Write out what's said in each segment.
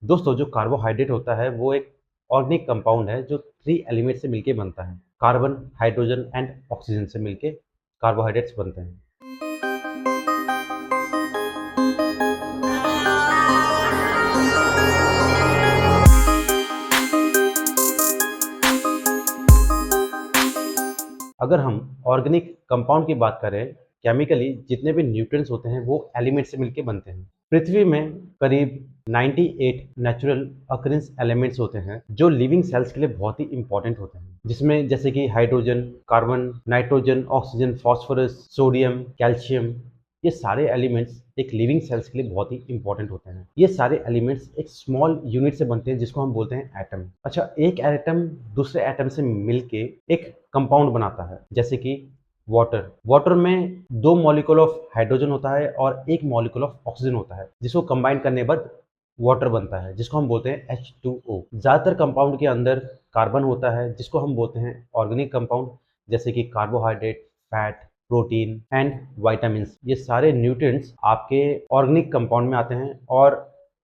दोस्तों, जो कार्बोहाइड्रेट होता है वो एक ऑर्गेनिक कंपाउंड है जो 3 एलिमेंट से मिलके बनता है। कार्बन, हाइड्रोजन एंड ऑक्सीजन से मिलके कार्बोहाइड्रेट्स बनते हैं। अगर हम ऑर्गेनिक कंपाउंड की बात करें, केमिकली जितने भी न्यूट्रिएंट्स होते हैं वो एलिमेंट से मिलके बनते हैं। पृथ्वी में करीब 98 नेचुरल अकरेंस एलिमेंट्स होते हैं जो लिविंग सेल्स के लिए बहुत ही इंपॉर्टेंट होते हैं, जिसमें जैसे कि hydrogen, carbon, nitrogen, oxygen, phosphorus, sodium, calcium. ये सारे एलिमेंट्स एक लिविंग सेल्स के लिए बहुत ही इंपॉर्टेंट होते हैं। ये सारे एलिमेंट्स एक स्मॉल यूनिट से बनते हैं जिसको हम बोलते हैं एटम। अच्छा, एक एटम दूसरे एटम से मिलके एक कंपाउंड बनाता है, जैसे कि वाटर। वाटर में 2 मॉलिक्यूल ऑफ हाइड्रोजन होता है और 1 मॉलिक्यूल ऑफ ऑक्सीजन होता है, जिसको कंबाइन करने के बाद वाटर बनता है, जिसको हम बोलते हैं H2O। ज़्यादातर कंपाउंड के अंदर कार्बन होता है, जिसको हम बोलते हैं ऑर्गेनिक कंपाउंड, जैसे कि carbohydrate, fat, protein and vitamins. ये सारे न्यूट्रिएंट्स आपके ऑर्गेनिक कंपाउंड में आते हैं और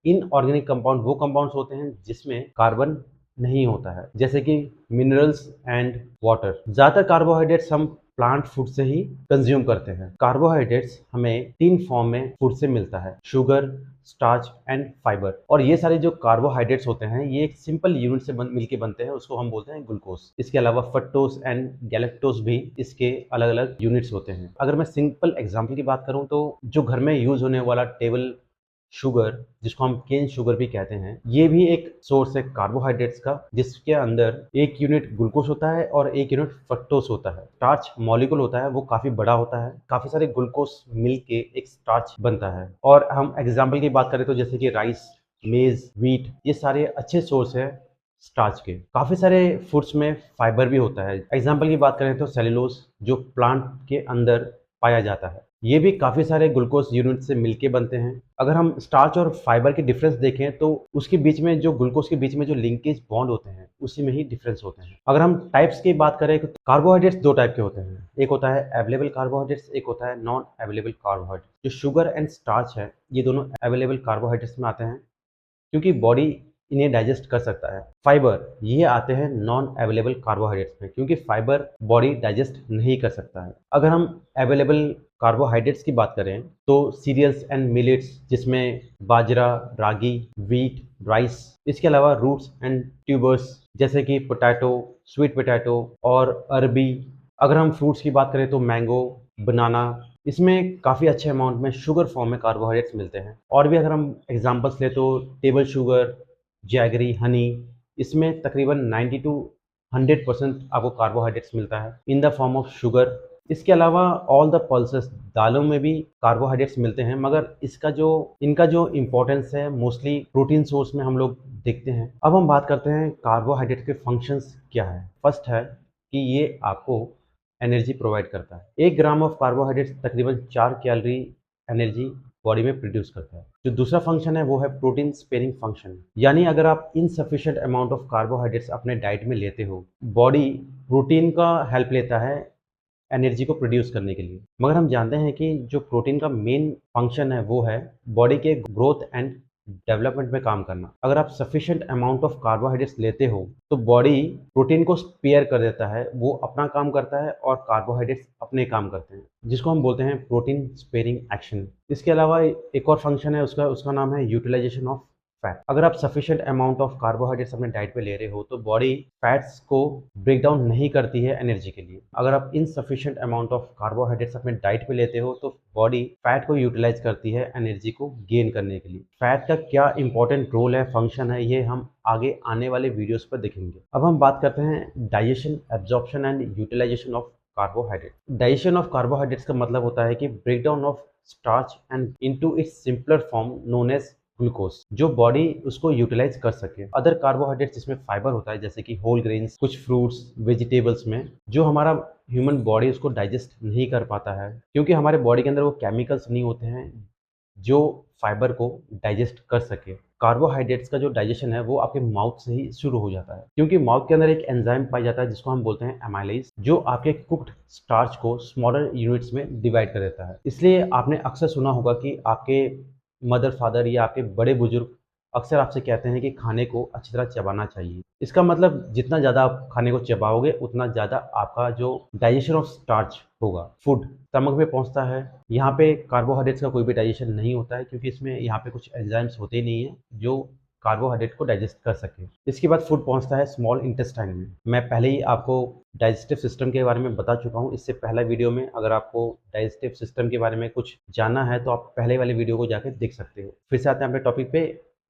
इनऑर्गेनिक कंपाउंड वो कंपाउंड्स होते हैं जिसमें कार्बन नहीं होता है, जैसे कि मिनरल्स एंड वाटर। ज़्यादातर कार्बोहाइड्रेट्स हम प्लांट फूड से ही कंज्यूम करते हैं। कार्बोहाइड्रेट्स हमें 3 फॉर्म में फूड से मिलता है: शुगर, स्टार्च एंड फाइबर। और ये सारे जो कार्बोहाइड्रेट्स होते हैं ये एक सिंपल यूनिट से मिलके बनते हैं, उसको हम बोलते हैं ग्लूकोज। इसके अलावा फ्रक्टोज एंड गैलेक्टोज भी इसके अलग अलग यूनिट्स होते हैं। अगर मैं सिंपल एग्जाम्पल की बात करूं तो जो घर में यूज होने वाला टेबल शुगर, जिसको हम केन शुगर भी कहते हैं, ये भी एक सोर्स है कार्बोहाइड्रेट्स का, जिसके अंदर 1 यूनिट ग्लूकोज होता है और 1 यूनिट फ्रक्टोज होता है। स्टार्च मॉलिक्यूल होता है, वो काफी बड़ा होता है, काफी सारे ग्लूकोज मिलके एक स्टार्च बनता है। और हम एग्जाम्पल की बात करें तो जैसे कि राइस, मेज, व्हीट, ये सारे अच्छे सोर्स है स्टार्च के। काफी सारे फूड्स में फाइबर भी होता है। एग्जाम्पल की बात करें तो सेलुलोज, जो प्लांट के अंदर पाया जाता है, ये भी काफ़ी सारे ग्लूकोज यूनिट से मिलके बनते हैं। अगर हम स्टार्च और फाइबर की डिफरेंस देखें तो उसके बीच में जो ग्लूकोज के बीच में जो लिंकेज बॉन्ड होते हैं उसी में ही डिफरेंस होते हैं। अगर हम टाइप्स की बात करें तो कार्बोहाइड्रेट्स 2 टाइप के होते हैं। एक होता है अवेलेबल कार्बोहाइड्रेट्स, एक होता है नॉन अवेलेबल कार्बोहाइड्रेट्स। जो शुगर एंड स्टार्च है ये दोनों अवेलेबल कार्बोहाइड्रेट्स में आते हैं क्योंकि बॉडी इन्हें डाइजेस्ट कर सकता है। फाइबर ये आते हैं नॉन अवेलेबल कार्बोहाइड्रेट्स में क्योंकि फाइबर बॉडी डाइजेस्ट नहीं कर सकता है। अगर हम अवेलेबल कार्बोहाइड्रेट्स की बात करें तो सीरियल्स एंड मिलेट्स, जिसमें बाजरा, रागी, व्हीट, राइस, इसके अलावा रूट्स एंड ट्यूबर्स जैसे कि पोटैटो, स्वीट पोटैटो और अरबी। अगर हम फ्रूट्स की बात करें तो मैंगो, बनाना, इसमें काफ़ी अच्छे अमाउंट में शुगर फॉर्म में कार्बोहाइड्रेट्स मिलते हैं। और भी अगर हम एग्जांपल्स लें तो टेबल शुगर, जैगरी, हनी, इसमें तकरीबन 90 टू 100% आपको कार्बोहाइड्रेट्स मिलता है in the form of sugar. इसके अलावा ऑल द पल्सेस, दालों में भी कार्बोहाइड्रेट्स मिलते हैं, मगर इनका जो इम्पोर्टेंस है मोस्टली प्रोटीन सोर्स में हम लोग देखते हैं। अब हम बात करते हैं कार्बोहाइड्रेट के फंक्शंस क्या है। फर्स्ट है कि ये आपको एनर्जी प्रोवाइड करता है। 1 ग्राम ऑफ कार्बोहाइड्रेट्स तकरीबन 4 कैलोरी एनर्जी बॉडी में प्रोड्यूस करता है। जो दूसरा फंक्शन है वो है प्रोटीन स्पेयरिंग फंक्शन, यानी अगर आप इनसफिशिएंट अमाउंट ऑफ कार्बोहाइड्रेट्स अपने डाइट में लेते हो, बॉडी प्रोटीन का हेल्प लेता है एनर्जी को प्रोड्यूस करने के लिए। मगर हम जानते हैं कि जो प्रोटीन का मेन फंक्शन है वो है बॉडी के ग्रोथ एंड डेवलपमेंट में काम करना। अगर आप सफिशिएंट अमाउंट ऑफ कार्बोहाइड्रेट्स लेते हो तो बॉडी प्रोटीन को स्पेयर कर देता है, वो अपना काम करता है और कार्बोहाइड्रेट्स अपने काम करते हैं, जिसको हम बोलते हैं प्रोटीन स्पेयरिंग एक्शन। इसके अलावा एक और फंक्शन है उसका नाम है यूटिलाइजेशन ऑफ फैट। अगर आप सफिशिएंट अमाउंट ऑफ कार्बोहाइड्रेट्स अपने डाइट में ले रहे हो तो बॉडी फैट्स को ब्रेक डाउन नहीं करती है एनर्जी के लिए। अगर आप इनसफिशिएंट अमाउंट ऑफ कार्बोहाइड्रेट्स अपने डाइट में लेते हो तो बॉडी फैट को यूटिलाइज करती है एनर्जी को गेन करने के लिए। फैट का क्या इंपॉर्टेंट रोल है, फंक्शन है, ये हम आगे आने वाले वीडियोस पर देखेंगे। अब हम बात करते हैं digestion, absorption and utilization of carbohydrate. Digestion of carbohydrates का मतलब होता है कि break down of starch and into its simpler form known as glucose, जो बॉडी उसको यूटिलाइज कर सके। अदर कार्बोहाइड्रेट्स जिसमें फाइबर होता है, जैसे कि होल ग्रेन्स, कुछ फ्रूट्स, वेजिटेबल्स में, जो हमारा ह्यूमन बॉडी उसको डाइजेस्ट नहीं कर पाता है क्योंकि हमारे बॉडी के अंदर वो केमिकल्स नहीं होते हैं जो फाइबर को डाइजेस्ट कर सके। कार्बोहाइड्रेट्स का जो डाइजेशन है वो आपके माउथ से ही शुरू हो जाता है क्योंकि माउथ के अंदर एक एंजाइम पाया जाता है जिसको हम बोलते हैं एमाइलेज, जो आपके कुक्ड स्टार्च को स्मॉलर यूनिट्स में डिवाइड कर देता है। इसलिए आपने अक्सर सुना होगा कि आपके मदर फादर या आपके बड़े बुजुर्ग अक्सर आपसे कहते हैं कि खाने को अच्छी तरह चबाना चाहिए। इसका मतलब जितना ज़्यादा आप खाने को चबाओगे उतना ज़्यादा आपका जो डाइजेशन ऑफ स्टार्च होगा, फूड स्टमक में पहुँचता है। यहाँ पे कार्बोहाइड्रेट्स का कोई भी डाइजेशन नहीं होता है क्योंकि इसमें यहाँ पे कुछ एंजाइम्स होते ही नहीं है जो कार्बोहाइड्रेट को डाइजेस्ट कर सके। इसके बाद फूड पहुँचता है स्मॉल इंटेस्टाइन में। मैं पहले ही आपको डाइजेस्टिव सिस्टम के बारे में बता चुका हूँ। इससे पहला वीडियो में अगर आपको डाइजेस्टिव सिस्टम के बारे में कुछ जानना है तो आप पहले वाले वीडियो को जाके देख सकते हो। फिर से आते हैं अपने टॉपिक पे।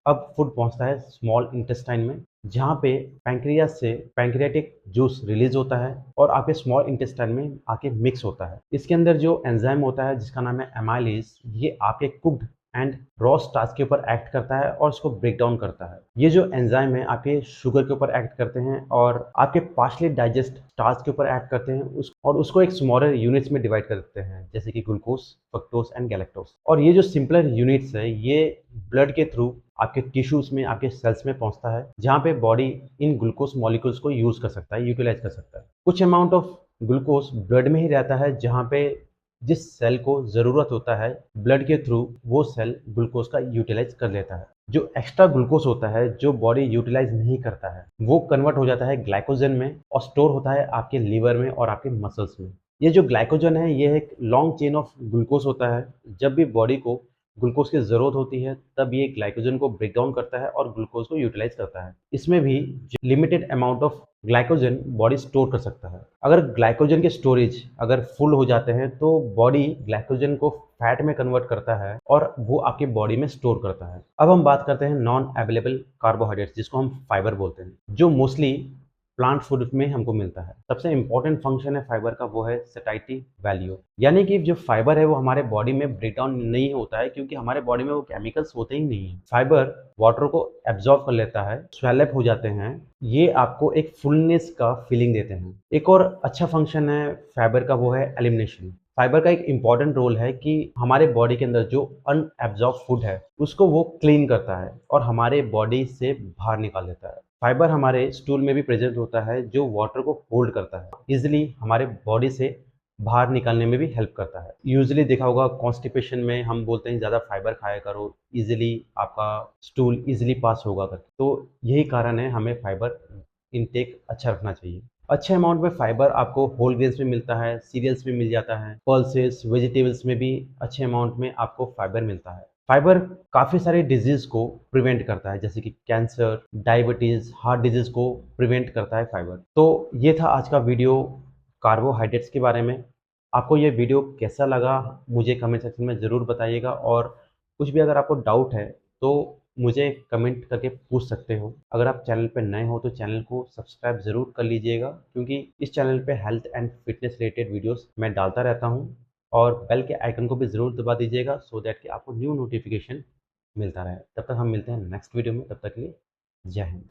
अब फूड पहुँचता है स्मॉल इंटेस्टाइन में, जहाँ पे पैंक्रियास से पैंक्रियाटिक जूस रिलीज होता है और आपके स्मॉल इंटेस्टाइन में आके मिक्स होता है। इसके अंदर जो एंजाइम होता है जिसका नाम है एमाइलेज, ये आपके कुक्ड एंड रॉ स्टार्च के ऊपर एक्ट करता है और उसको ब्रेक डाउन करता है। ये जो एंजाइम है आपके शुगर के ऊपर एक्ट करते हैं और आपके पार्शली डाइजेस्ट स्टार्च के ऊपर एक्ट करते हैं और उसको एक स्मॉलर यूनिट्स में डिवाइड कर देते हैं, जैसे कि ग्लूकोज, फ्रक्टोज एंड गैलेक्टोज। और ये जो सिंपलर यूनिट्स है ये ब्लड के थ्रू आपके टिश्यूज में, आपके सेल्स में पहुंचता है, जहाँ पे बॉडी इन ग्लूकोज मॉलिक्यूल्स को यूज कर सकता है, यूटिलाइज कर सकता है। कुछ अमाउंट ऑफ ग्लूकोज ब्लड में ही रहता है, जहाँ पे जिस सेल को ज़रूरत होता है ब्लड के थ्रू वो सेल ग्लूकोज का यूटिलाइज कर लेता है। जो एक्स्ट्रा ग्लूकोज होता है जो बॉडी यूटिलाइज नहीं करता है वो कन्वर्ट हो जाता है ग्लाइकोजन में और स्टोर होता है आपके लीवर में और आपके मसल्स में। ये जो ग्लाइकोजन है ये एक लॉन्ग चेन ऑफ ग्लूकोज होता है। जब भी बॉडी को ग्लूकोज की ज़रूरत होती है तब ये ग्लाइकोजन को ब्रेक डाउन करता है और ग्लूकोज को यूटिलाइज करता है। इसमें भी limited amount of glycogen body store कर सकता है। अगर ग्लाइकोजन के स्टोरेज अगर फुल हो जाते हैं तो बॉडी ग्लाइकोजन को फैट में कन्वर्ट करता है और वो आपके बॉडी में स्टोर करता है। अब हम बात करते हैं नॉन अवेलेबल कार्बोहाइड्रेट्स, जिसको हम फाइबर बोलते हैं, जो मोस्टली प्लांट फूड में हमको मिलता है। सबसे इंपॉर्टेंट फंक्शन है फाइबर का, वो है सैटिस्फैक्टरी वैल्यू, यानी कि जो फाइबर है वो हमारे बॉडी में ब्रेक डाउन नहीं होता है क्योंकि हमारे बॉडी में वो केमिकल्स होते ही नहीं है। फाइबर वाटर को एब्जॉर्ब कर लेता है, स्वेलअप हो जाते हैं, ये आपको एक फुलनेस का फीलिंग देते हैं। एक और अच्छा फंक्शन है फाइबर का, वो है एलिमिनेशन। फाइबर का एक इम्पॉर्टेंट रोल है कि हमारे बॉडी के अंदर जो अनएब्जॉर्ब फूड है उसको वो क्लीन करता है और हमारे बॉडी से बाहर निकाल देता है। फाइबर हमारे स्टूल में भी प्रेजेंट होता है जो वाटर को होल्ड करता है, इजिली हमारे बॉडी से बाहर निकालने में भी हेल्प करता है। यूजुअली देखा होगा कॉन्स्टिपेशन में हम बोलते हैं ज़्यादा फाइबर खाया करो, इजिली आपका स्टूल इजिली पास होगा करके। तो यही कारण है हमें फाइबर इनटेक अच्छा रखना चाहिए। अच्छे अमाउंट में फाइबर आपको होल ग्रेन्स में मिलता है, सीरियल्स में मिल जाता है, पल्सेस, वेजिटेबल्स में भी अच्छे अमाउंट में आपको फाइबर मिलता है। फाइबर काफ़ी सारे डिजीज़ को प्रिवेंट करता है, जैसे कि कैंसर, डायबिटीज़, हार्ट डिजीज़ को प्रिवेंट करता है फाइबर। तो ये था आज का वीडियो कार्बोहाइड्रेट्स के बारे में। आपको ये वीडियो कैसा लगा मुझे कमेंट सेक्शन में ज़रूर बताइएगा और कुछ भी अगर आपको डाउट है तो मुझे कमेंट करके पूछ सकते हो। अगर आप चैनल पे नए हो तो चैनल को सब्सक्राइब ज़रूर कर लीजिएगा क्योंकि इस चैनल पे health and fitness related videos मैं डालता रहता हूँ। और बेल के आइकन को भी ज़रूर दबा दीजिएगा सो दैट कि आपको न्यू नोटिफिकेशन मिलता रहे। तब तक हम मिलते हैं नेक्स्ट वीडियो में, तब तक के लिए जय हिंद।